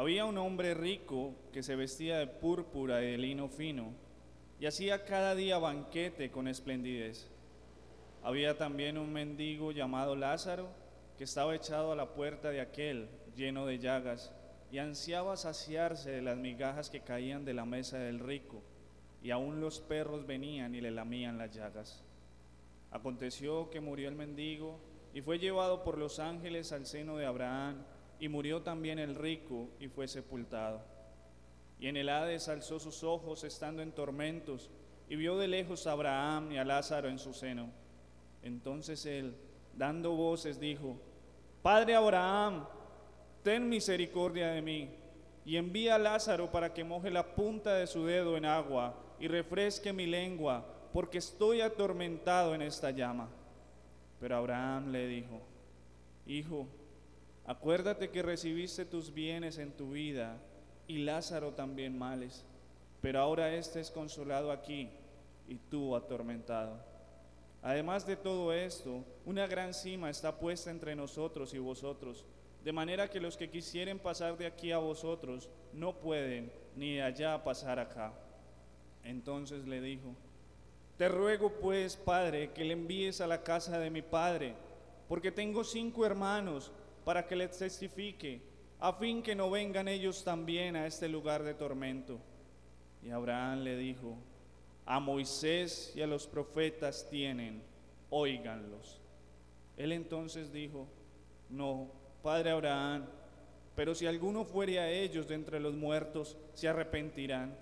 Había un hombre rico que se vestía de púrpura y de lino fino y hacía cada día banquete con esplendidez. Había también un mendigo llamado Lázaro que estaba echado a la puerta de aquel, lleno de llagas, y ansiaba saciarse de las migajas que caían de la mesa del rico, y aún los perros venían y le lamían las llagas. Aconteció que murió el mendigo y fue llevado por los ángeles al seno de Abraham, y murió también el rico y fue sepultado. Y en el Hades alzó sus ojos estando en tormentos, y vio de lejos a Abraham y a Lázaro en su seno. Entonces él, dando voces, dijo: Padre Abraham, ten misericordia de mí, y envía a Lázaro para que moje la punta de su dedo en agua y refresque mi lengua, porque estoy atormentado en esta llama. Pero Abraham le dijo: Hijo, acuérdate que recibiste tus bienes en tu vida, y Lázaro también males, pero ahora éste es consolado aquí, y tú atormentado. Además de todo esto, una gran sima está puesta entre nosotros y vosotros, de manera que los que quisieren pasar de aquí a vosotros no pueden, ni de allá pasar acá. Entonces le dijo: Te ruego pues, Padre, que le envíes a la casa de mi padre, porque tengo 5 hermanos, para que les testifique, a fin que no vengan ellos también a este lugar de tormento. Y Abraham le dijo: A Moisés y a los profetas tienen, óiganlos. Él entonces dijo: No, padre Abraham, pero si alguno fuere a ellos de entre los muertos, se arrepentirán.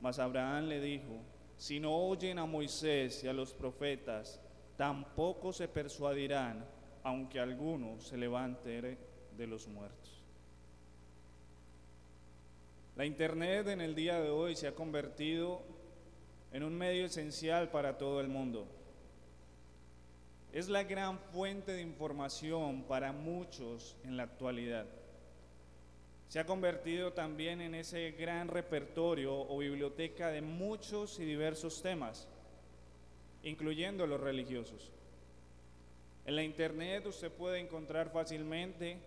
Mas Abraham le dijo: Si no oyen a Moisés y a los profetas, tampoco se persuadirán, aunque alguno se levante de los muertos. La Internet en el día de hoy se ha convertido en un medio esencial para todo el mundo. Es la gran fuente de información para muchos en la actualidad. Se ha convertido también en ese gran repertorio o biblioteca de muchos y diversos temas, incluyendo los religiosos. En la Internet usted puede encontrar fácilmente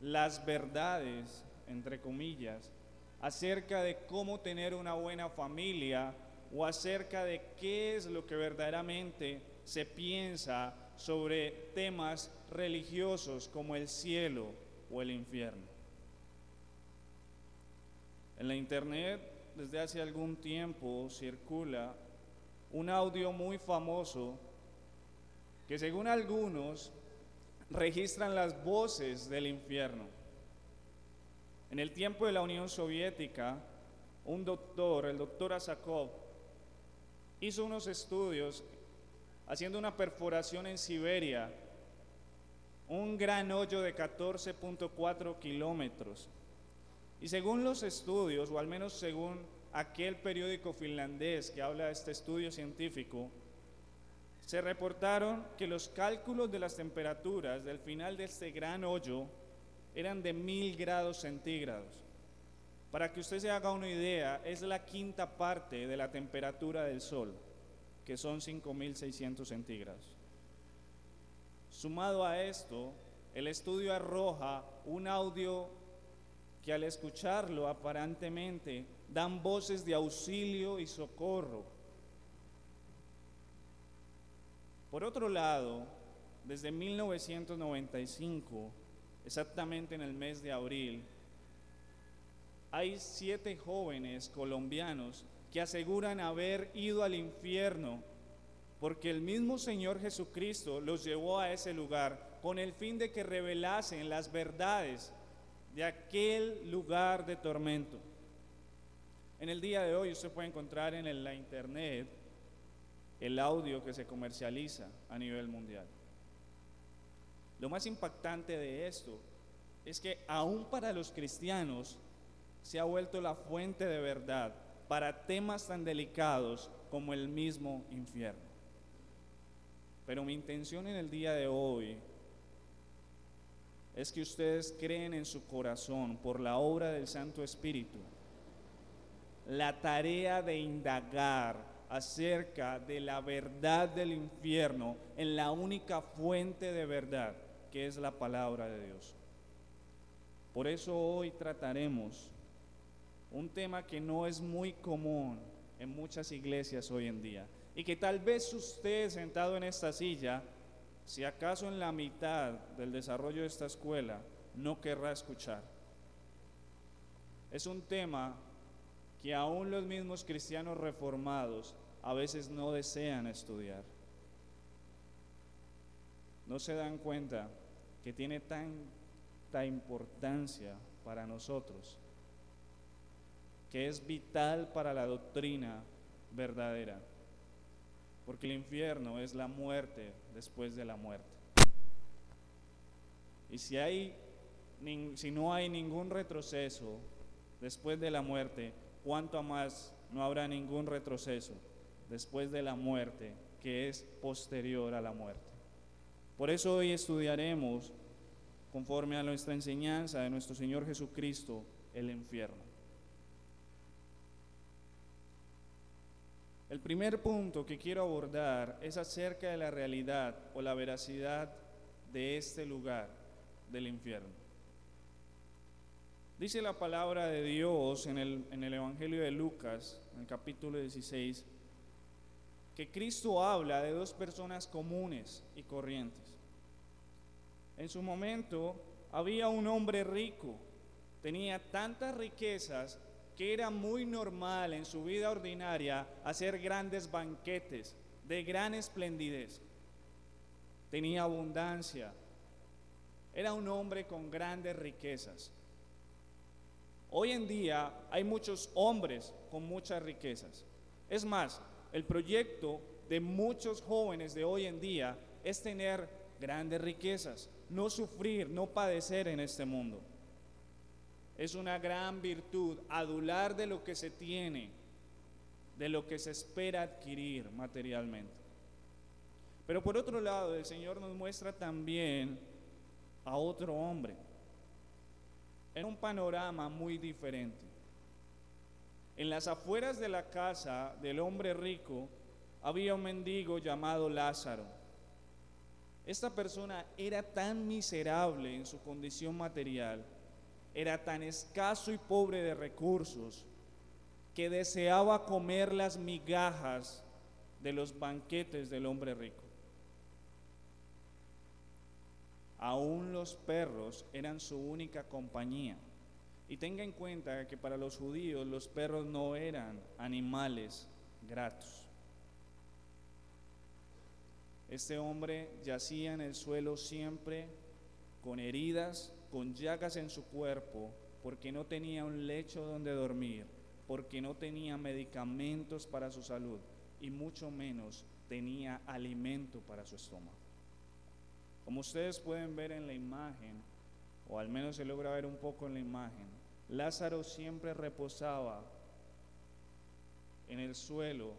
las verdades, entre comillas, acerca de cómo tener una buena familia, o acerca de qué es lo que verdaderamente se piensa sobre temas religiosos como el cielo o el infierno. En la Internet, desde hace algún tiempo, circula un audio muy famoso que, según algunos, registran las voces del infierno. En el tiempo de la Unión Soviética, un doctor, el doctor Asakov, hizo unos estudios haciendo una perforación en Siberia, un gran hoyo de 14.4 kilómetros. Y según los estudios, o al menos según aquel periódico finlandés que habla de este estudio científico, se reportaron que los cálculos de las temperaturas del final de este gran hoyo eran de 1000 grados centígrados. Para que usted se haga una idea, es la 1/5 parte de la temperatura del Sol, que son 5600 centígrados. Sumado a esto, el estudio arroja un audio que, al escucharlo, aparentemente dan voces de auxilio y socorro. Por otro lado, desde 1995, exactamente en el mes de abril, hay 7 jóvenes colombianos que aseguran haber ido al infierno porque el mismo Señor Jesucristo los llevó a ese lugar con el fin de que revelasen las verdades de aquel lugar de tormento. En el día de hoy usted puede encontrar en la Internet el audio que se comercializa a nivel mundial. Lo más impactante de esto es que aún para los cristianos se ha vuelto la fuente de verdad para temas tan delicados como el mismo infierno. Pero mi intención en el día de hoy es que ustedes creen en su corazón, por la obra del Santo Espíritu, la tarea de indagar acerca de la verdad del infierno en la única fuente de verdad, que es la palabra de Dios. Por eso hoy trataremos un tema que no es muy común en muchas iglesias hoy en día y que tal vez usted sentado en esta silla, si acaso en la mitad del desarrollo de esta escuela, no querrá escuchar. Es un tema que aún los mismos cristianos reformados a veces no desean estudiar. No se dan cuenta que tiene tanta importancia para nosotros, que es vital para la doctrina verdadera, porque el infierno es la muerte después de la muerte. Y si no hay ningún retroceso después de la muerte, ¿cuánto más no habrá ningún retroceso después de la muerte que es posterior a la muerte? Por eso hoy estudiaremos, conforme a nuestra enseñanza de nuestro Señor Jesucristo, el infierno. El primer punto que quiero abordar es acerca de la realidad o la veracidad de este lugar del infierno. Dice la palabra de Dios en el Evangelio de Lucas, en el capítulo 16, que Cristo habla de dos personas comunes y corrientes. En su momento había un hombre rico, tenía tantas riquezas que era muy normal en su vida ordinaria hacer grandes banquetes de gran esplendidez. Tenía abundancia, era un hombre con grandes riquezas. Hoy en día hay muchos hombres con muchas riquezas. Es más, el proyecto de muchos jóvenes de hoy en día es tener grandes riquezas, no sufrir, no padecer en este mundo. Es una gran virtud adular de lo que se tiene, de lo que se espera adquirir materialmente. Pero por otro lado, el Señor nos muestra también a otro hombre en un panorama muy diferente. En las afueras de la casa del hombre rico había un mendigo llamado Lázaro. Esta persona era tan miserable en su condición material, era tan escaso y pobre de recursos, que deseaba comer las migajas de los banquetes del hombre rico. Aún los perros eran su única compañía. Y tenga en cuenta que para los judíos los perros no eran animales gratos. Este hombre yacía en el suelo siempre con heridas, con llagas en su cuerpo, porque no tenía un lecho donde dormir, porque no tenía medicamentos para su salud y mucho menos tenía alimento para su estómago. Como ustedes pueden ver en la imagen, o al menos se logra ver un poco en la imagen, Lázaro siempre reposaba en el suelo,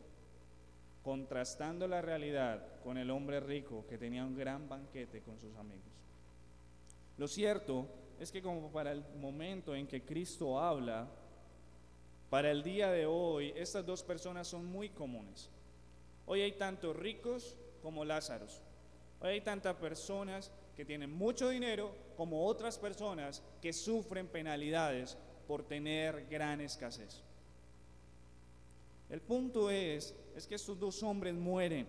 contrastando la realidad con el hombre rico que tenía un gran banquete con sus amigos. Lo cierto es que como para el momento en que Cristo habla, para el día de hoy, estas dos personas son muy comunes. Hoy hay tanto ricos como Lázaros. Hoy hay tantas personas que tienen mucho dinero como otras personas que sufren penalidades por tener gran escasez. El punto es que estos dos hombres mueren,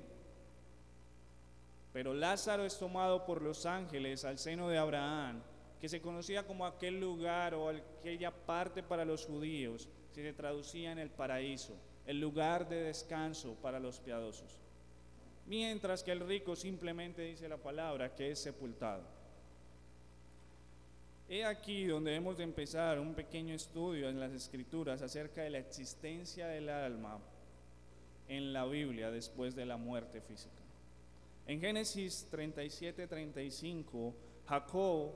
pero Lázaro es tomado por los ángeles al seno de Abraham, que se conocía como aquel lugar o aquella parte para los judíos, que se traducía en el paraíso, el lugar de descanso para los piadosos. Mientras que el rico simplemente dice la palabra que es sepultado. He aquí donde debemos de empezar un pequeño estudio en las Escrituras acerca de la existencia del alma en la Biblia después de la muerte física. En Génesis 37-35, Jacob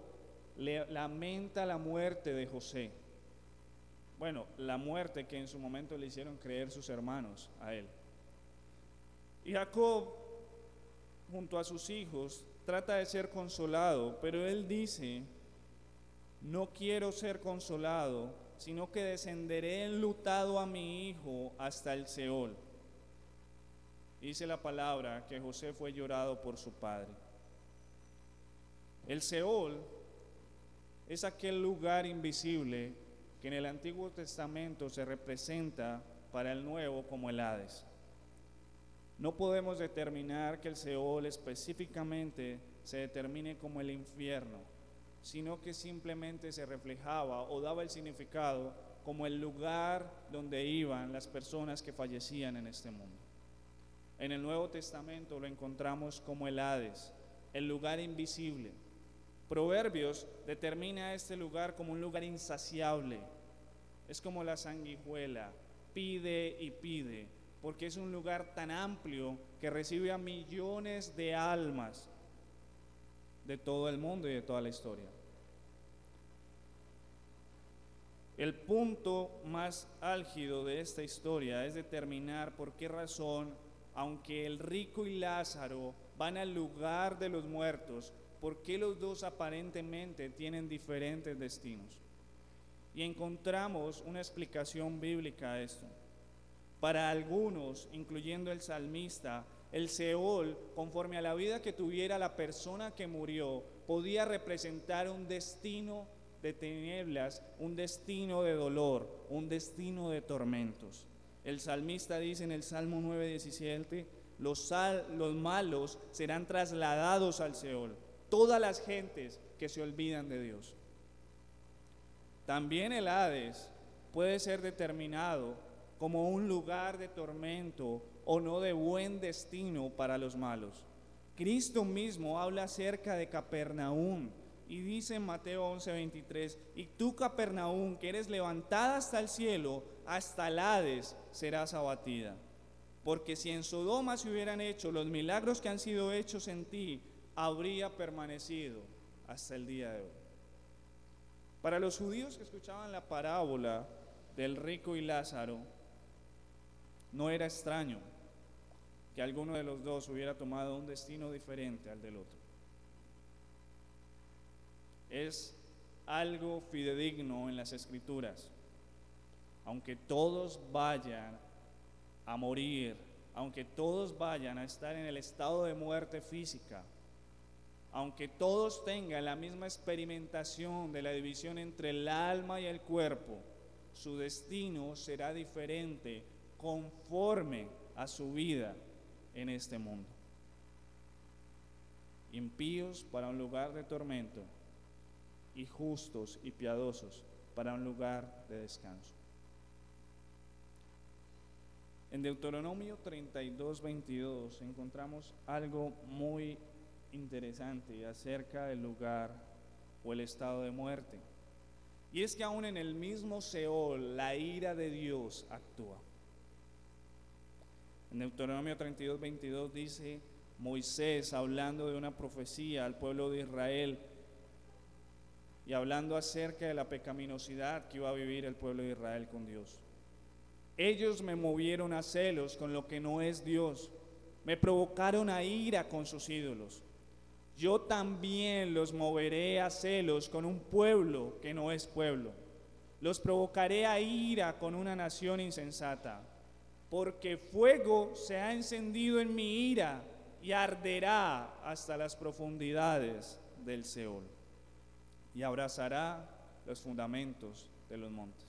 lamenta la muerte de José. Bueno, la muerte que en su momento le hicieron creer sus hermanos a él. Y Jacob, junto a sus hijos, trata de ser consolado, pero él dice: no quiero ser consolado, sino que descenderé enlutado a mi hijo hasta el Seol. Dice la palabra que José fue llorado por su padre. El Seol es aquel lugar invisible que en el Antiguo Testamento se representa para el Nuevo como el Hades. No podemos determinar que el Seol específicamente se determine como el infierno, sino que simplemente se reflejaba o daba el significado como el lugar donde iban las personas que fallecían en este mundo. En el Nuevo Testamento lo encontramos como el Hades, el lugar invisible. Proverbios determina este lugar como un lugar insaciable. Es como la sanguijuela, pide y pide, porque es un lugar tan amplio que recibe a millones de almas de todo el mundo y de toda la historia. El punto más álgido de esta historia es determinar por qué razón, aunque el rico y Lázaro van al lugar de los muertos, por qué los dos aparentemente tienen diferentes destinos. Y encontramos una explicación bíblica a esto. Para algunos, incluyendo el salmista, el Seol, conforme a la vida que tuviera la persona que murió, podía representar un destino de tinieblas, un destino de dolor, un destino de tormentos. El salmista dice en el Salmo 9:17, los malos serán trasladados al Seol, todas las gentes que se olvidan de Dios. También el Hades puede ser determinado como un lugar de tormento o no de buen destino para los malos. Cristo mismo habla acerca de Capernaum y dice en Mateo 11:23, y tú, Capernaum, que eres levantada hasta el cielo, hasta el Hades serás abatida. Porque si en Sodoma se hubieran hecho los milagros que han sido hechos en ti, habría permanecido hasta el día de hoy. Para los judíos que escuchaban la parábola del rico y Lázaro, no era extraño que alguno de los dos hubiera tomado un destino diferente al del otro. Es algo fidedigno en las Escrituras. Aunque todos vayan a morir, aunque todos vayan a estar en el estado de muerte física, aunque todos tengan la misma experimentación de la división entre el alma y el cuerpo, su destino será diferente conforme a su vida en este mundo. Impíos para un lugar de tormento y justos y piadosos para un lugar de descanso. En Deuteronomio 32:22 encontramos algo muy interesante acerca del lugar o el estado de muerte. Y es que aún en el mismo Seol la ira de Dios actúa. En Deuteronomio 32:22 dice Moisés, hablando de una profecía al pueblo de Israel y hablando acerca de la pecaminosidad que iba a vivir el pueblo de Israel con Dios. Ellos me movieron a celos con lo que no es Dios, me provocaron a ira con sus ídolos. Yo también los moveré a celos con un pueblo que no es pueblo. Los provocaré a ira con una nación insensata, porque fuego se ha encendido en mi ira y arderá hasta las profundidades del Seol y abrazará los fundamentos de los montes.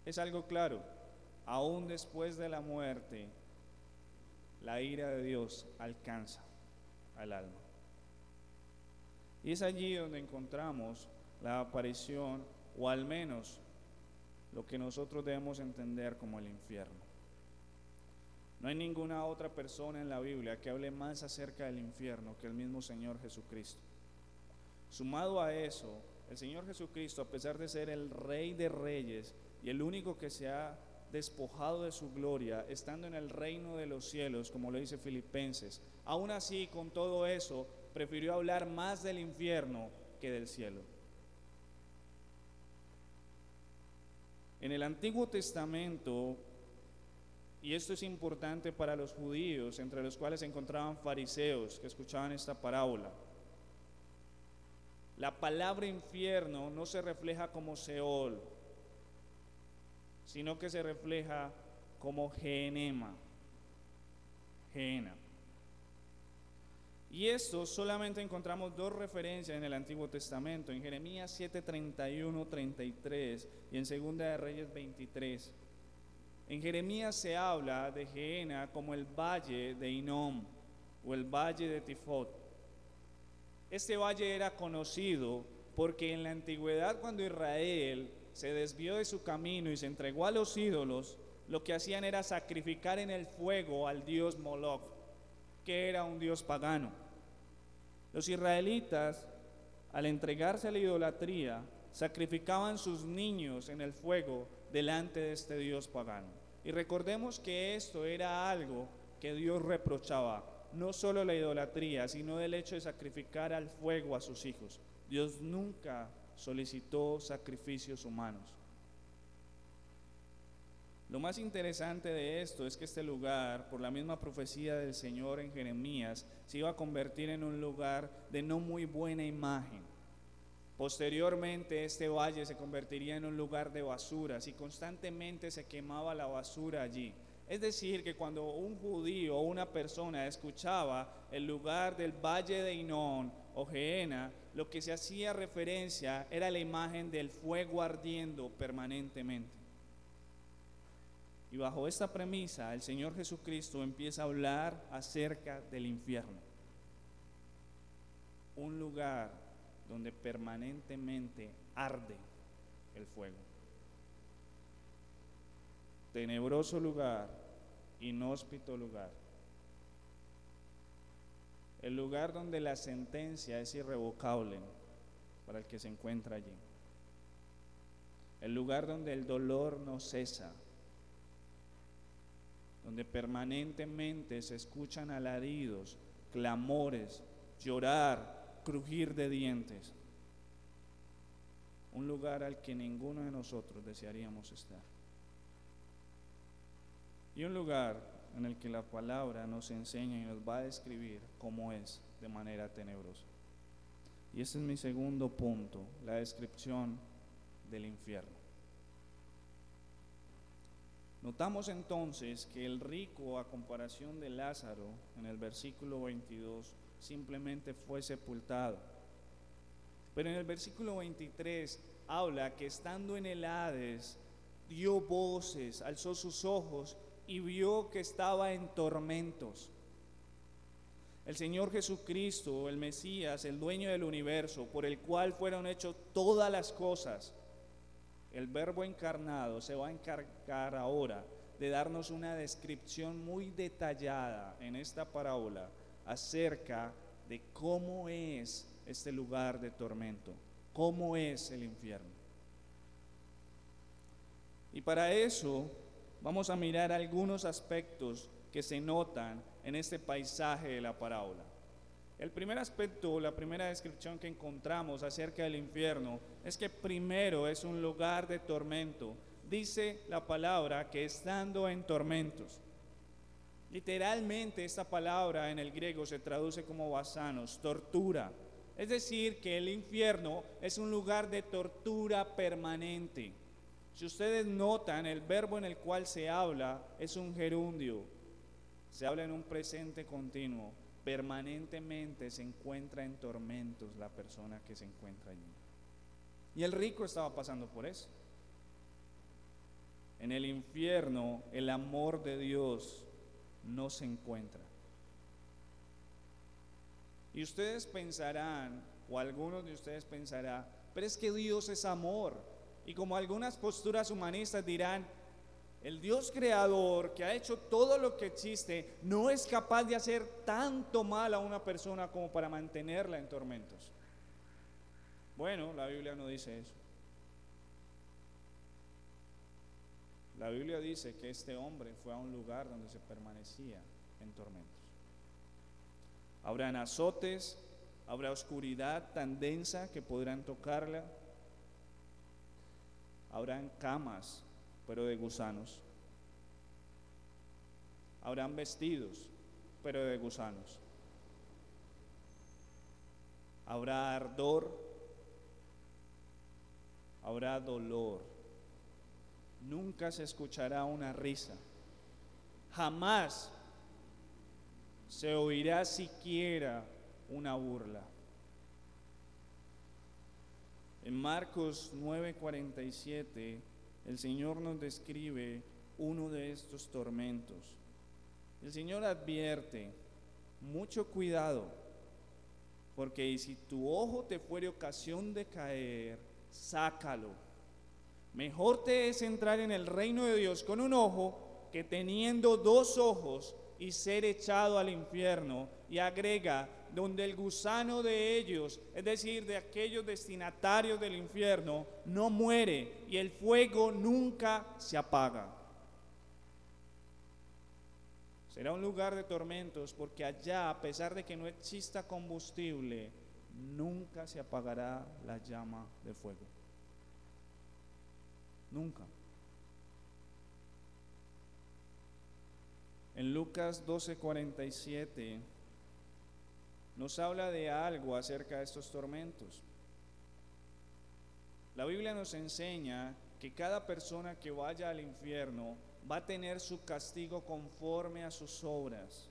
Es algo claro, aún después de la muerte, la ira de Dios alcanza al alma. Y es allí donde encontramos la aparición, o al menos lo que nosotros debemos entender como el infierno. No hay ninguna otra persona en la Biblia que hable más acerca del infierno que el mismo Señor Jesucristo. Sumado a eso, el Señor Jesucristo, a pesar de ser el Rey de Reyes y el único que se ha despojado de su gloria, estando en el reino de los cielos, como lo dice Filipenses, aún así, con todo eso, prefirió hablar más del infierno que del cielo. En el Antiguo Testamento, y esto es importante para los judíos, entre los cuales se encontraban fariseos que escuchaban esta parábola, la palabra infierno no se refleja como Seol, sino que se refleja como Gehenna. Y esto solamente encontramos dos referencias en el Antiguo Testamento, en Jeremías 7, 31, 33 y en Segunda de Reyes 23. En Jeremías se habla de Gehenna como el valle de Hinnom o el valle de Tifot. Este valle era conocido porque en la antigüedad, cuando Israel se desvió de su camino y se entregó a los ídolos, lo que hacían era sacrificar en el fuego al dios Moloch, que era un dios pagano. Los israelitas, al entregarse a la idolatría, sacrificaban sus niños en el fuego delante de este dios pagano. Y recordemos que esto era algo que Dios reprochaba, no solo la idolatría, sino el hecho de sacrificar al fuego a sus hijos. Dios nunca solicitó sacrificios humanos. Lo más interesante de esto es que este lugar, por la misma profecía del Señor en Jeremías, se iba a convertir en un lugar de no muy buena imagen. Posteriormente, este valle se convertiría en un lugar de basuras y constantemente se quemaba la basura allí. Es decir, que cuando un judío o una persona escuchaba el lugar del valle de Hinnom o Gehenna, lo que se hacía referencia era la imagen del fuego ardiendo permanentemente. Y bajo esta premisa, el Señor Jesucristo empieza a hablar acerca del infierno. Un lugar donde permanentemente arde el fuego. Tenebroso lugar, inhóspito lugar. El lugar donde la sentencia es irrevocable para el que se encuentra allí. El lugar donde el dolor no cesa, donde permanentemente se escuchan alaridos, clamores, llorar, crujir de dientes. Un lugar al que ninguno de nosotros desearíamos estar. Y un lugar en el que la palabra nos enseña y nos va a describir cómo es de manera tenebrosa. Y este es mi segundo punto, la descripción del infierno. Notamos entonces que el rico, a comparación de Lázaro, en el versículo 22, simplemente fue sepultado. Pero en el versículo 23 habla que estando en el Hades, dio voces, alzó sus ojos y vio que estaba en tormentos. El Señor Jesucristo, el Mesías, el dueño del universo, por el cual fueron hechas todas las cosas, el Verbo encarnado se va a encargar ahora de darnos una descripción muy detallada en esta parábola acerca de cómo es este lugar de tormento, cómo es el infierno. Y para eso vamos a mirar algunos aspectos que se notan en este paisaje de la parábola. El primer aspecto, la primera descripción que encontramos acerca del infierno es que primero es un lugar de tormento. Dice la palabra que estando en tormentos. Literalmente esta palabra en el griego se traduce como basanos, tortura. Es decir, que el infierno es un lugar de tortura permanente. Si ustedes notan, el verbo en el cual se habla es un gerundio. Se habla en un presente continuo. Permanentemente se encuentra en tormentos la persona que se encuentra allí. Y el rico estaba pasando por eso. En el infierno el amor de Dios no se encuentra. Y ustedes pensarán, o algunos de ustedes pensarán, pero es que Dios es amor. Y como algunas posturas humanistas dirán, el Dios creador que ha hecho todo lo que existe no es capaz de hacer tanto mal a una persona como para mantenerla en tormentos. Bueno, la Biblia no dice eso. La Biblia dice que este hombre fue a un lugar donde se permanecía en tormentos. Habrán azotes, habrá oscuridad tan densa que podrán tocarla. Habrán camas, pero de gusanos. Habrán vestidos, pero de gusanos. Habrá ardor, habrá dolor. Nunca se escuchará una risa. Jamás se oirá siquiera una burla. En Marcos 9:47, el Señor nos describe uno de estos tormentos. El Señor advierte: mucho cuidado, porque si tu ojo te fuere ocasión de caer, sácalo. Mejor te es entrar en el reino de Dios con un ojo que teniendo dos ojos y ser echado al infierno. Y agrega: donde el gusano de ellos, es decir, de aquellos destinatarios del infierno, no muere y el fuego nunca se apaga. Será un lugar de tormentos, porque allá, a pesar de que no exista combustible, nunca se apagará la llama de fuego. Nunca. En Lucas 12:47 nos habla de algo acerca de estos tormentos. La Biblia nos enseña que cada persona que vaya al infierno va a tener su castigo conforme a sus obras.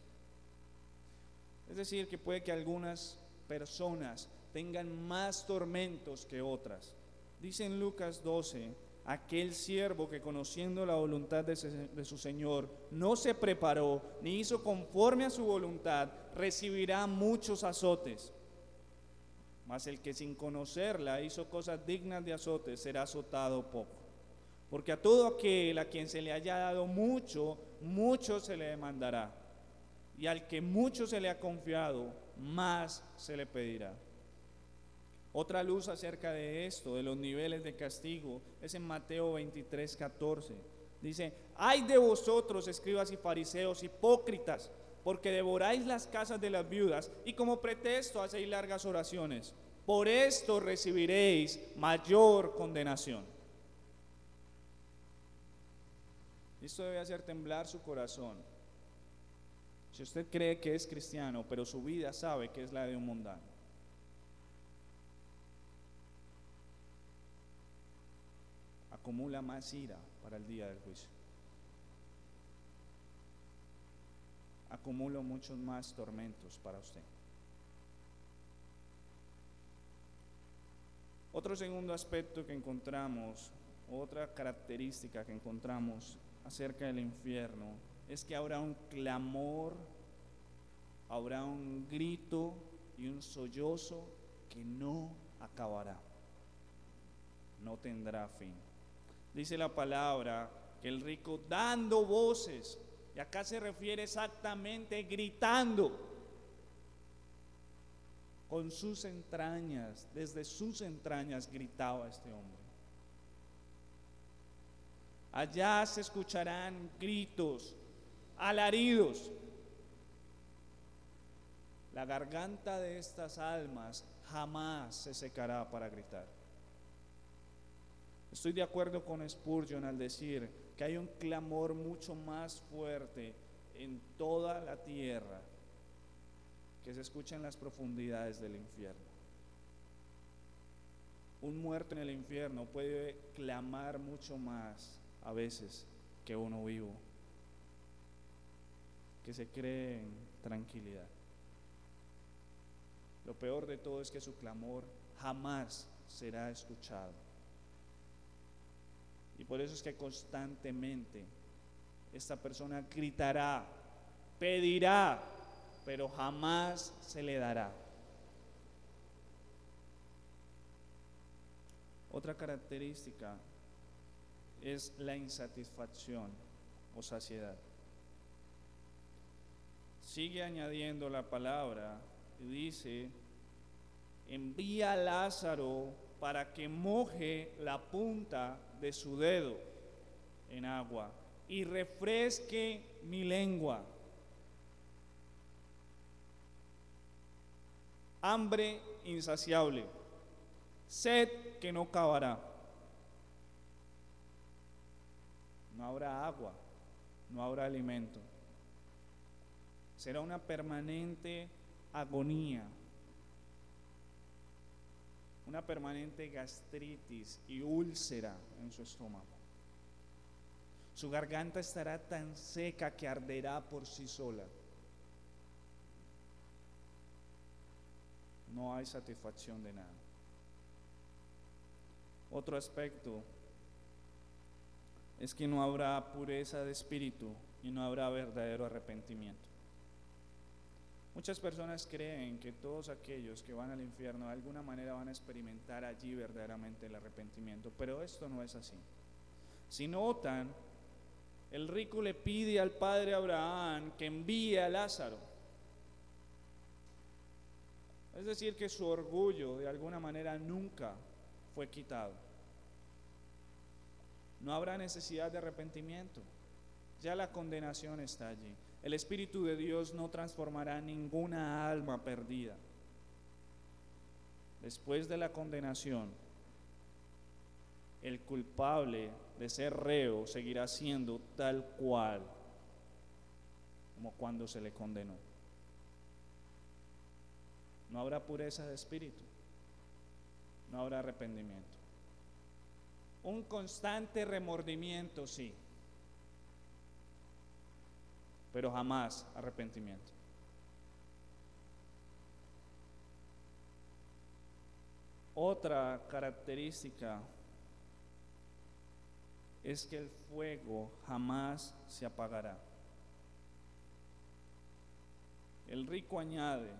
Es decir, que puede que algunas personas tengan más tormentos que otras. Dice en Lucas 12: aquel siervo que conociendo la voluntad de su Señor no se preparó ni hizo conforme a su voluntad, recibirá muchos azotes. Mas el que sin conocerla hizo cosas dignas de azotes, será azotado poco. Porque a todo aquel a quien se le haya dado mucho, mucho se le demandará. Y al que mucho se le ha confiado, más se le pedirá. Otra luz acerca de esto, de los niveles de castigo, es en Mateo 23:14. Dice: ay de vosotros, escribas y fariseos, hipócritas, porque devoráis las casas de las viudas y como pretexto hacéis largas oraciones. Por esto recibiréis mayor condenación. Esto debe hacer temblar su corazón. Si usted cree que es cristiano, pero su vida sabe que es la de un mundano. Acumula más ira para el día del juicio. Acumula muchos más tormentos para usted. Otro segundo aspecto que encontramos, otra característica que encontramos acerca del infierno, es que habrá un clamor, habrá un grito y un sollozo que no acabará, no tendrá fin. Dice la palabra que el rico dando voces, y acá se refiere exactamente gritando, con sus entrañas, desde sus entrañas gritaba este hombre. Allá se escucharán gritos, alaridos. La garganta de estas almas jamás se secará para gritar. Estoy de acuerdo con Spurgeon al decir que hay un clamor mucho más fuerte en toda la tierra que se escucha en las profundidades del infierno. Un muerto en el infierno puede clamar mucho más a veces que uno vivo, que se cree en tranquilidad. Lo peor de todo es que su clamor jamás será escuchado. Y por eso es que constantemente esta persona gritará, pedirá, pero jamás se le dará. Otra característica es la insatisfacción o saciedad. Sigue añadiendo la palabra y dice: envía a Lázaro para que moje la punta de su dedo en agua y refresque mi lengua. Hambre insaciable, sed que no acabará. No habrá agua, no habrá alimento. Será una permanente agonía, una permanente gastritis y úlcera en su estómago. Su garganta estará tan seca que arderá por sí sola. no hay satisfacción de nada. Otro aspecto es que no habrá pureza de espíritu y no habrá verdadero arrepentimiento. Muchas personas creen que todos aquellos que van al infierno de alguna manera van a experimentar allí verdaderamente el arrepentimiento, pero esto no es así. Si notan, el rico le pide al padre Abraham que envíe a Lázaro. Es decir, que su orgullo de alguna manera nunca fue quitado. No habrá necesidad de arrepentimiento. Ya la condenación está allí. El Espíritu de Dios no transformará ninguna alma perdida. Después de la condenación, el culpable de ser reo seguirá siendo tal cual como cuando se le condenó. No habrá pureza de espíritu, no habrá arrepentimiento. Un constante remordimiento, sí, pero jamás arrepentimiento. Otra característica es que el fuego jamás se apagará. El rico añade: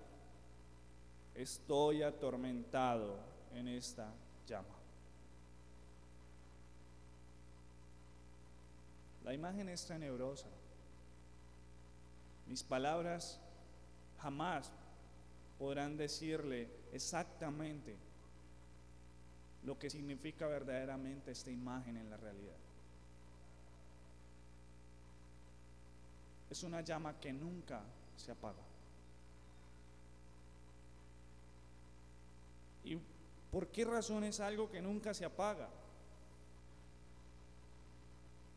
estoy atormentado en esta llama. La imagen es tenebrosa. Mis palabras jamás podrán decirle exactamente lo que significa verdaderamente esta imagen en la realidad. Es una llama que nunca se apaga. ¿Y por qué razón es algo que nunca se apaga?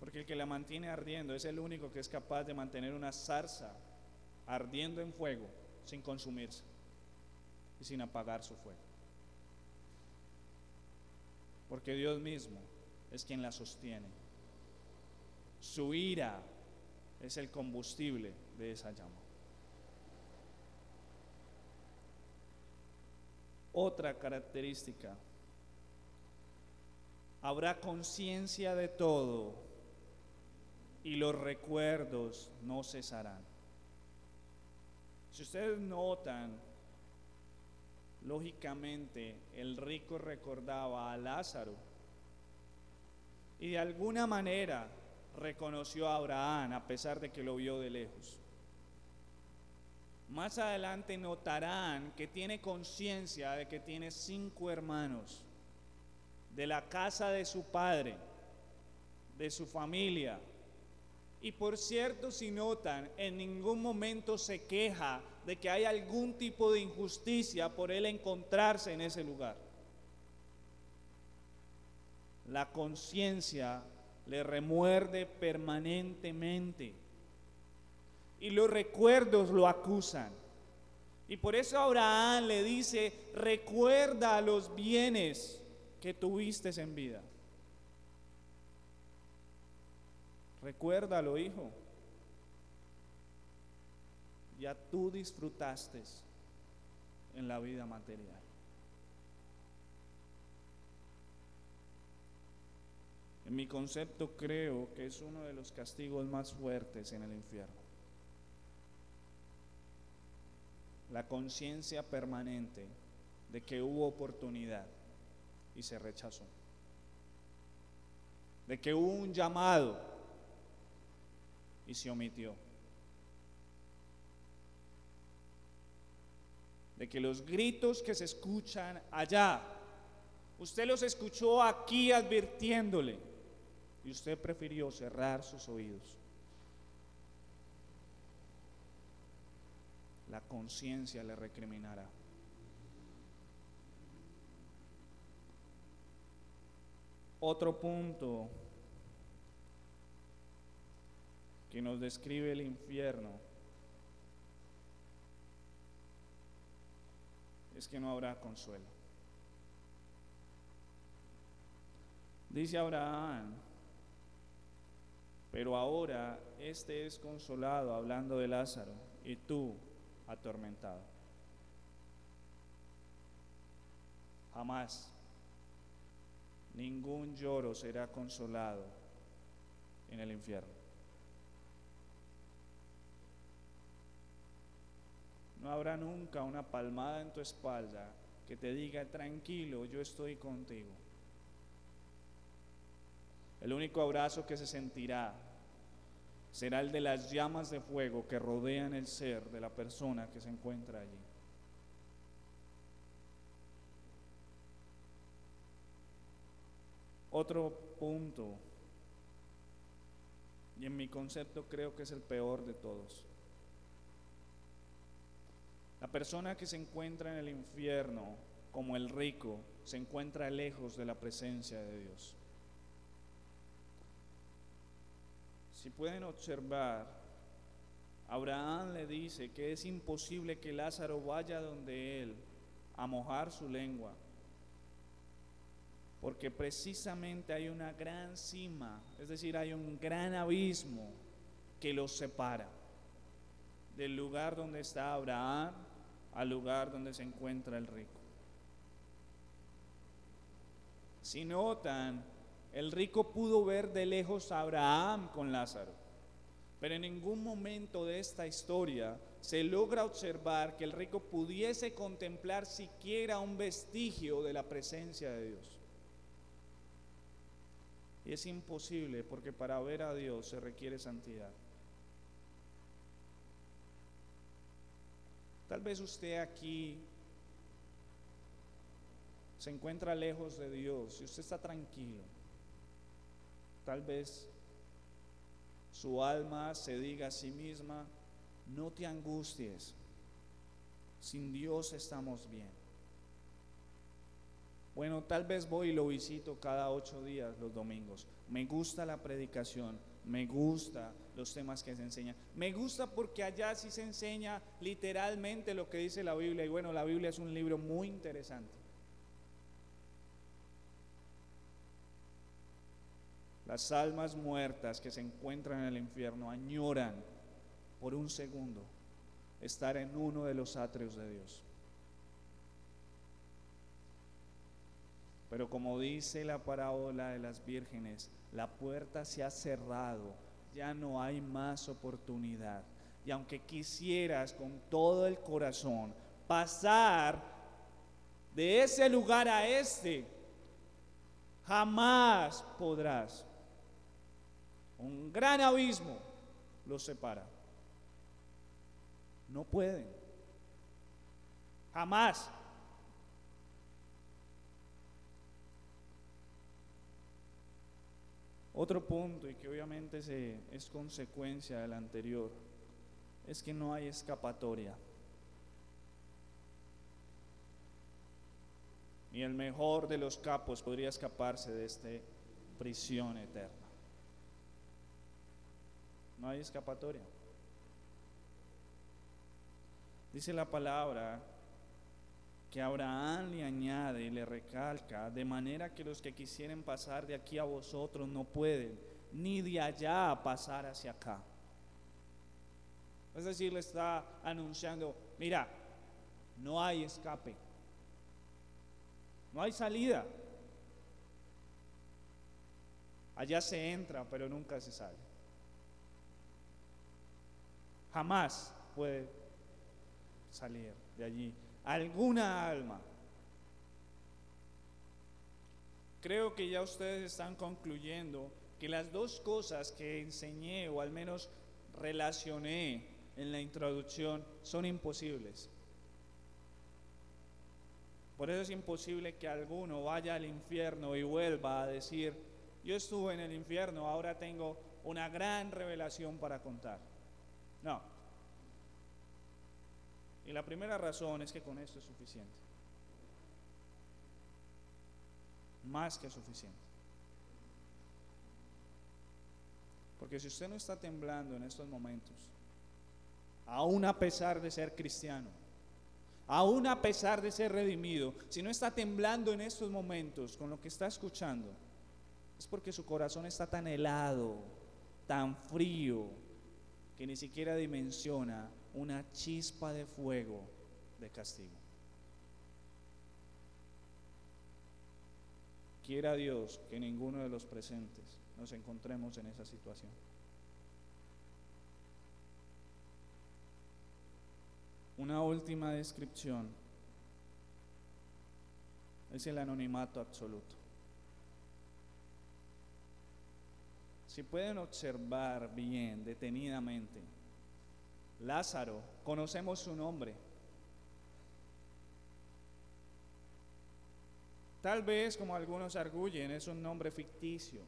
Porque el que la mantiene ardiendo es el único que es capaz de mantener una zarza ardiendo en fuego sin consumirse y sin apagar su fuego. Porque Dios mismo es quien la sostiene. Su ira es el combustible de esa llama. Otra característica: habrá conciencia de todo y los recuerdos no cesarán. Si ustedes notan, lógicamente el rico recordaba a Lázaro y de alguna manera reconoció a Abraham a pesar de que lo vio de lejos. Más adelante notarán que tiene conciencia de que tiene 5 hermanos, de la casa de su padre, de su familia. Y por cierto, si notan, en ningún momento se queja de que hay algún tipo de injusticia por él encontrarse en ese lugar. La conciencia le remuerde permanentemente y los recuerdos lo acusan. Y por eso Abraham le dice: recuerda los bienes que tuviste en vida. Recuérdalo, hijo. Ya tú disfrutaste en la vida material. En mi concepto creo que es uno de los castigos más fuertes en el infierno. La conciencia permanente de que hubo oportunidad y se rechazó. De que hubo un llamado y se omitió. De que los gritos que se escuchan allá, usted los escuchó aquí advirtiéndole y usted prefirió cerrar sus oídos. La conciencia le recriminará. Otro punto que nos describe el infierno es que no habrá consuelo. Dice Abraham: pero ahora este es consolado, hablando de Lázaro, y tú atormentado. Jamás. Ningún lloro será consolado en el infierno. No habrá nunca una palmada en tu espalda que te diga: tranquilo, yo estoy contigo. El único abrazo que se sentirá será el de las llamas de fuego que rodean el ser de la persona que se encuentra allí. Otro punto, y en mi concepto creo que es el peor de todos. La persona que se encuentra en el infierno, como el rico, se encuentra lejos de la presencia de Dios. Si pueden observar, Abraham le dice que es imposible que Lázaro vaya donde él a mojar su lengua, porque precisamente hay una gran cima, es decir, hay un gran abismo que los separa del lugar donde está Abraham al lugar donde se encuentra el rico. Si notan, el rico pudo ver de lejos a Abraham con Lázaro, pero en ningún momento de esta historia se logra observar que el rico pudiese contemplar siquiera un vestigio de la presencia de Dios. Y es imposible, porque para ver a Dios se requiere santidad. Tal vez usted aquí se encuentra lejos de Dios y usted está tranquilo. Tal vez su alma se diga a sí misma: no te angusties, sin Dios estamos bien. Bueno, tal vez voy y lo visito cada 8 días los domingos. Me gusta la predicación, me gusta los temas que se enseñan. Me gusta porque allá sí se enseña literalmente lo que dice la Biblia. Y bueno, la Biblia es un libro muy interesante. Las almas muertas que se encuentran en el infierno añoran por un segundo estar en uno de los atrios de Dios. Pero como dice la parábola de las vírgenes, la puerta se ha cerrado, ya no hay más oportunidad. Y aunque quisieras con todo el corazón pasar de ese lugar a este, jamás podrás. Un gran abismo los separa. No pueden. Jamás. Otro punto, y que obviamente es consecuencia del anterior, es que no hay escapatoria. Ni el mejor de los capos podría escaparse de esta prisión eterna. No hay escapatoria. Dice la palabra que Abraham le añade y le recalca: de manera que los que quisieren pasar de aquí a vosotros no pueden, ni de allá pasar hacia acá. Es decir, le está anunciando: mira, no hay escape, no hay salida. Allá se entra, pero nunca se sale. Jamás puede salir de allí alguna alma. Creo que ya ustedes están concluyendo que las dos cosas que enseñé, o al menos relacioné en la introducción, son imposibles. Por eso es imposible que alguno vaya al infierno y vuelva a decir: yo estuve en el infierno, ahora tengo una gran revelación para contar. No. Y la primera razón es que con esto es suficiente. Más que suficiente. Porque si usted no está temblando en estos momentos, aún a pesar de ser cristiano, aún a pesar de ser redimido, si no está temblando en estos momentos con lo que está escuchando, es porque su corazón está tan helado, tan frío, que ni siquiera dimensiona una chispa de fuego de castigo. Quiera Dios que ninguno de los presentes nos encontremos en esa situación. Una última descripción es el anonimato absoluto. Si pueden observar bien, detenidamente, Lázaro, conocemos su nombre. Tal vez, como algunos arguyen, es un nombre ficticio.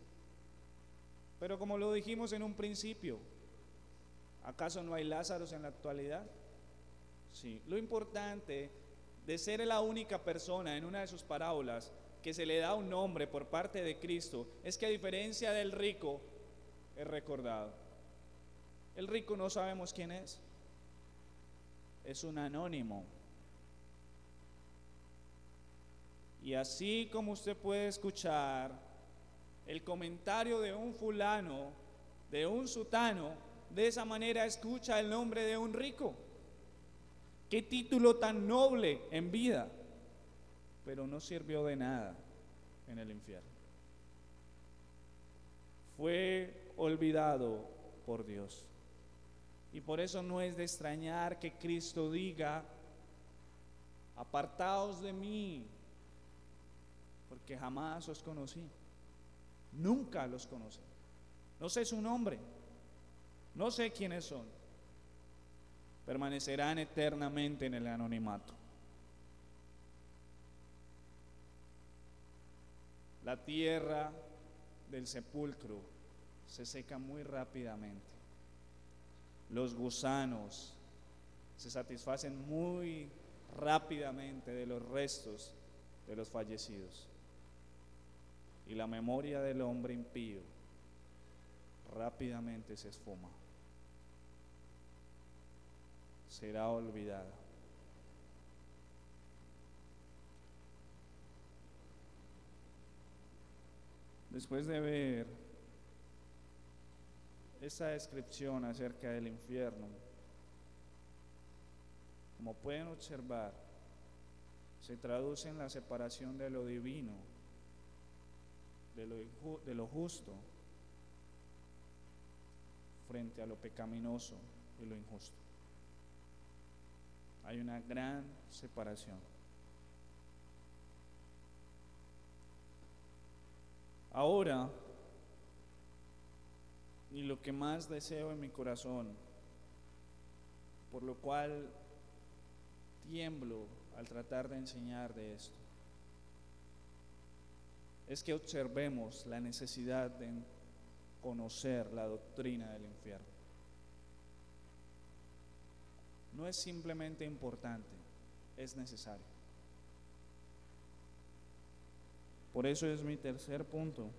Pero como lo dijimos en un principio, ¿acaso no hay Lázaros en la actualidad? Sí. Lo importante de ser la única persona en una de sus parábolas que se le da un nombre por parte de Cristo es que, a diferencia del rico, es recordado. El rico no sabemos quién es un anónimo. Y así como usted puede escuchar el comentario de un fulano, de un sutano, de esa manera escucha el nombre de un rico. Qué título tan noble en vida, pero no sirvió de nada en el infierno. Fue olvidado por Dios. Y por eso no es de extrañar que Cristo diga: apartaos de mí, porque jamás os conocí. Nunca los conocí. No sé su nombre, no sé quiénes son. Permanecerán eternamente en el anonimato. La tierra del sepulcro se seca muy rápidamente. Los gusanos se satisfacen muy rápidamente de los restos de los fallecidos. Y la memoria del hombre impío rápidamente se esfuma. Será olvidada. Después de ver esta descripción acerca del infierno, como pueden observar, se traduce en la separación de lo divino, de lo justo, frente a lo pecaminoso y lo injusto. Hay una gran separación. Ahora, y lo que más deseo en mi corazón, por lo cual tiemblo al tratar de enseñar de esto, es que observemos la necesidad de conocer la doctrina del infierno. No es simplemente importante, es necesario. Por eso es mi tercer punto,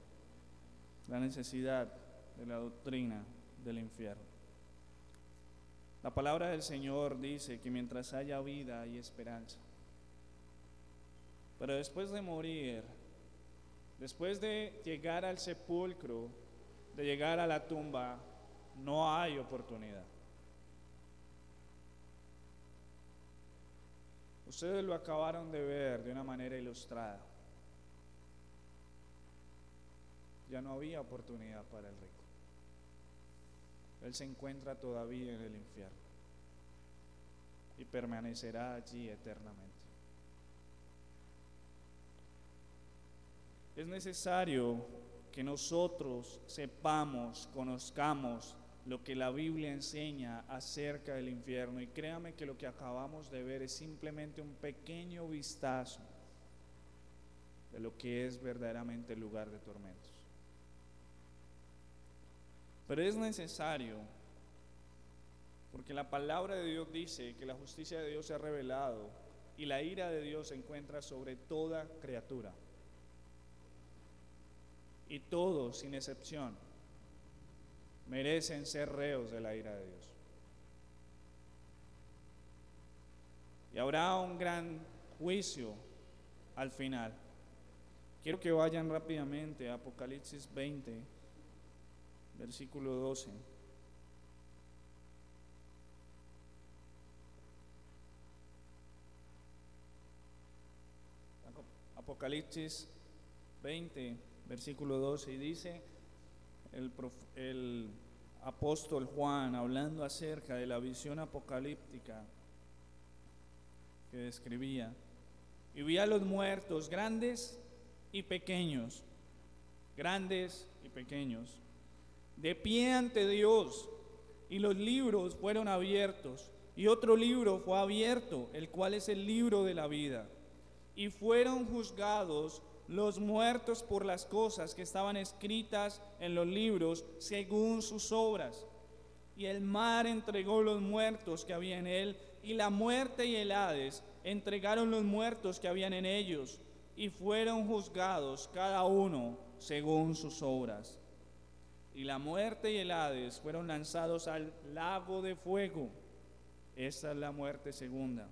la necesidad de la doctrina del infierno. La palabra del Señor dice que mientras haya vida hay esperanza. Pero después de morir, después de llegar al sepulcro, de llegar a la tumba, no hay oportunidad. Ustedes lo acabaron de ver de una manera ilustrada. Ya no había oportunidad para el rico. Él se encuentra todavía en el infierno y permanecerá allí eternamente. Es necesario que nosotros sepamos, conozcamos lo que la Biblia enseña acerca del infierno, y créame que lo que acabamos de ver es simplemente un pequeño vistazo de lo que es verdaderamente el lugar de tormentos. Pero es necesario, porque la palabra de Dios dice que la justicia de Dios se ha revelado y la ira de Dios se encuentra sobre toda criatura. Y todos, sin excepción, merecen ser reos de la ira de Dios. Y habrá un gran juicio al final. Quiero que vayan rápidamente a Apocalipsis 20, versículo 12. Apocalipsis 20, versículo 12, y dice el apóstol Juan, hablando acerca de la visión apocalíptica que describía: y vi a los muertos, grandes y pequeños, de pie ante Dios, y los libros fueron abiertos, y otro libro fue abierto, el cual es el libro de la vida, y fueron juzgados los muertos por las cosas que estaban escritas en los libros según sus obras. Y el mar entregó los muertos que había en él, y la muerte y el Hades entregaron los muertos que habían en ellos, y fueron juzgados cada uno según sus obras. Y la muerte y el Hades fueron lanzados al lago de fuego. Esta es la muerte segunda.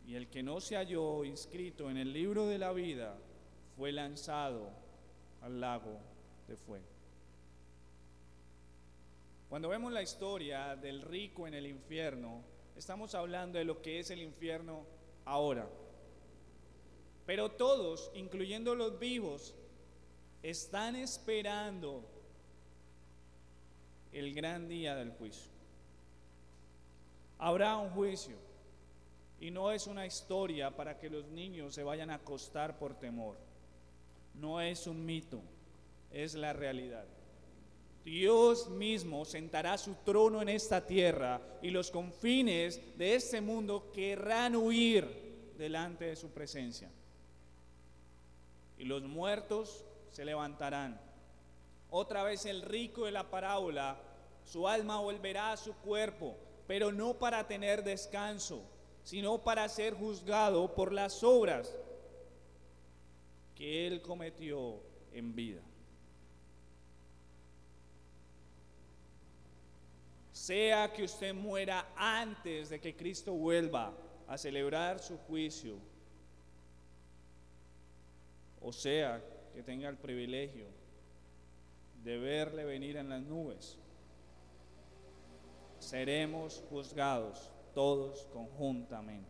Y el que no se halló inscrito en el libro de la vida fue lanzado al lago de fuego. Cuando vemos la historia del rico en el infierno, estamos hablando de lo que es el infierno ahora. Pero todos, incluyendo los vivos, están esperando el gran día del juicio. Habrá un juicio, y no es una historia para que los niños se vayan a acostar por temor. No es un mito, es la realidad. Dios mismo sentará su trono en esta tierra, y los confines de este mundo querrán huir delante de su presencia. Y los muertos se levantarán. Otra vez el rico de la parábola, su alma volverá a su cuerpo, pero no para tener descanso, sino para ser juzgado por las obras que él cometió en vida. Sea que usted muera antes de que Cristo vuelva a celebrar su juicio, o sea que tenga el privilegio de verle venir en las nubes, seremos juzgados todos conjuntamente.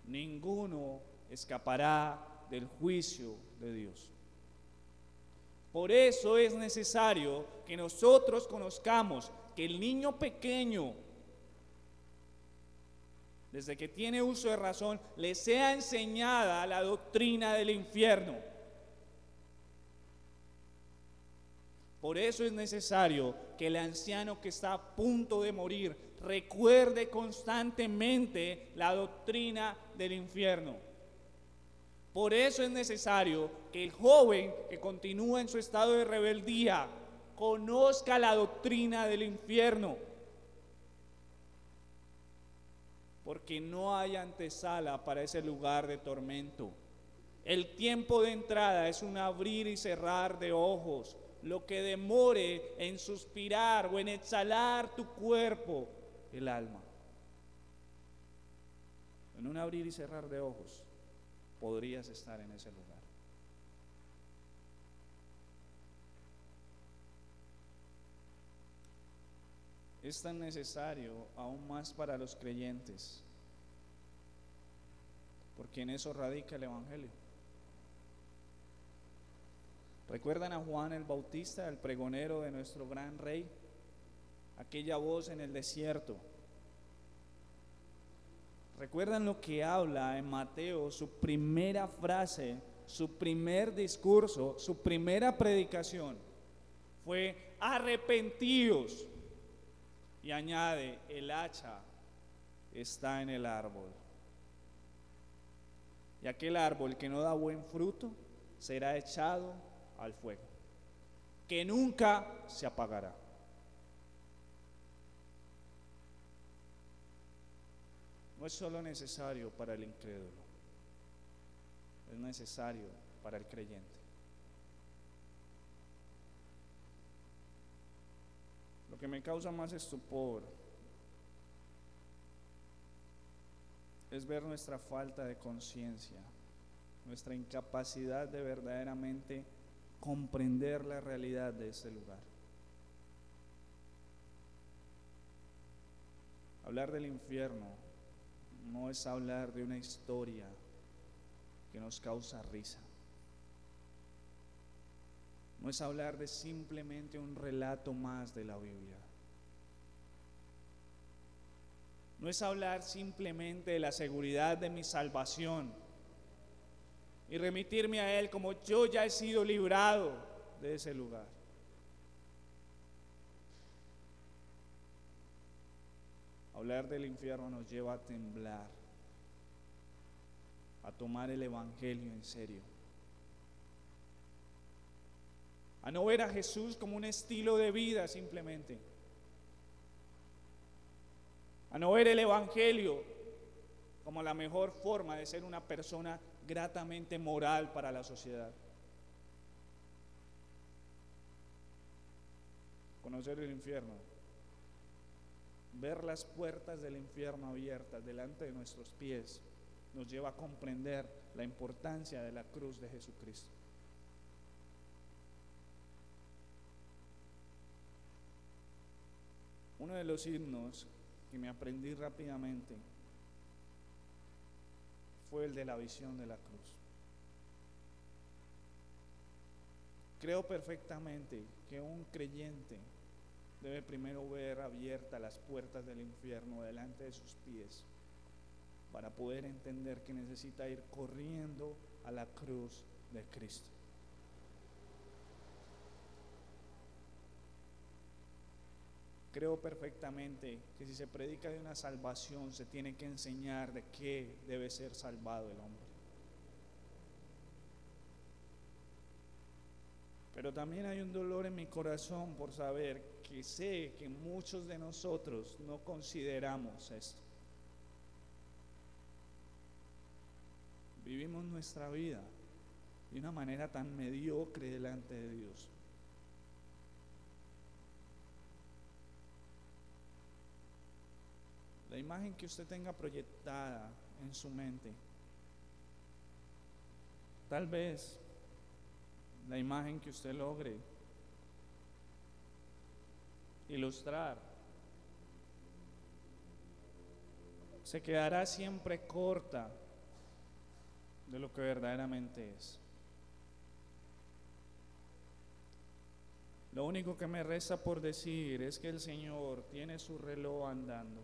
Ninguno escapará del juicio de Dios. Por eso es necesario que nosotros conozcamos que el niño pequeño, desde que tiene uso de razón, le sea enseñada la doctrina del infierno. Por eso es necesario que el anciano que está a punto de morir recuerde constantemente la doctrina del infierno. Por eso es necesario que el joven que continúa en su estado de rebeldía conozca la doctrina del infierno. Porque no hay antesala para ese lugar de tormento. El tiempo de entrada es un abrir y cerrar de ojos. Lo que demore en suspirar o en exhalar tu cuerpo, el alma. En un abrir y cerrar de ojos podrías estar en ese lugar. Es tan necesario aún más para los creyentes, porque en eso radica el Evangelio. ¿Recuerdan a Juan el Bautista, el pregonero de nuestro gran rey? Aquella voz en el desierto. ¿Recuerdan lo que habla en Mateo, su primera frase, su primer discurso, su primera predicación? Fue: arrepentíos. Y añade: el hacha está en el árbol. Y aquel árbol que no da buen fruto será echado al fuego, que nunca se apagará. No es solo necesario para el incrédulo, es necesario para el creyente. Lo que me causa más estupor es ver nuestra falta de conciencia, nuestra incapacidad de verdaderamente comprender la realidad de este lugar. Hablar del infierno no es hablar de una historia que nos causa risa. no es hablar de simplemente un relato más de la Biblia. No es hablar simplemente de la seguridad de mi salvación y remitirme a Él como yo ya he sido librado de ese lugar. Hablar del infierno nos lleva a temblar, a tomar el Evangelio en serio, a no ver a Jesús como un estilo de vida simplemente, a no ver el Evangelio como la mejor forma de ser una persona gratamente moral para la sociedad. Conocer el infierno, ver las puertas del infierno abiertas delante de nuestros pies, nos lleva a comprender la importancia de la cruz de Jesucristo. Uno de los himnos que me aprendí rápidamente fue el de la visión de la cruz. Creo perfectamente que un creyente debe primero ver abiertas las puertas del infierno delante de sus pies para poder entender que necesita ir corriendo a la cruz de Cristo. Creo perfectamente que si se predica de una salvación, se tiene que enseñar de qué debe ser salvado el hombre. Pero también hay un dolor en mi corazón por saber que sé que muchos de nosotros no consideramos esto. Vivimos nuestra vida de una manera tan mediocre delante de Dios. La imagen que usted tenga proyectada en su mente, tal vez la imagen que usted logre ilustrar se quedará siempre corta de lo que verdaderamente es. Lo único que me resta por decir es que el Señor tiene su reloj andando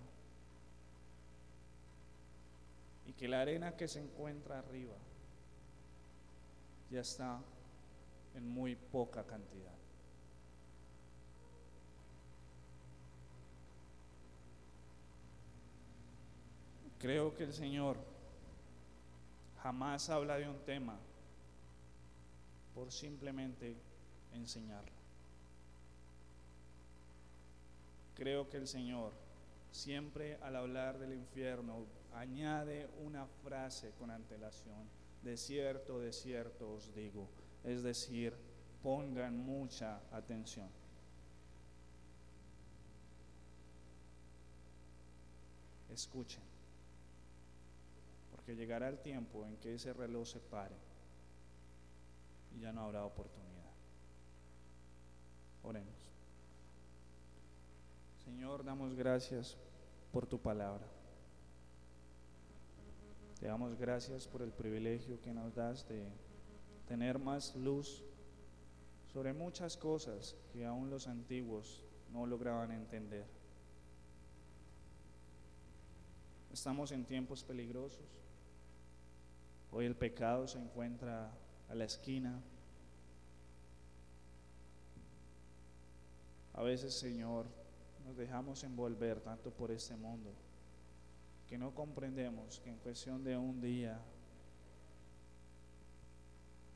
y que la arena que se encuentra arriba ya está en muy poca cantidad. Creo que el Señor jamás habla de un tema por simplemente enseñarlo. Creo que el Señor siempre al hablar del infierno añade una frase con antelación: de cierto os digo. Es decir, pongan mucha atención. Escuchen, porque llegará el tiempo en que ese reloj se pare y ya no habrá oportunidad. Oremos. Señor, damos gracias por tu palabra. Te damos gracias por el privilegio que nos das de tener más luz sobre muchas cosas que aún los antiguos no lograban entender. Estamos en tiempos peligrosos. Hoy el pecado se encuentra a la esquina. A veces, Señor, nos dejamos envolver tanto por este mundo que no comprendemos que en cuestión de un día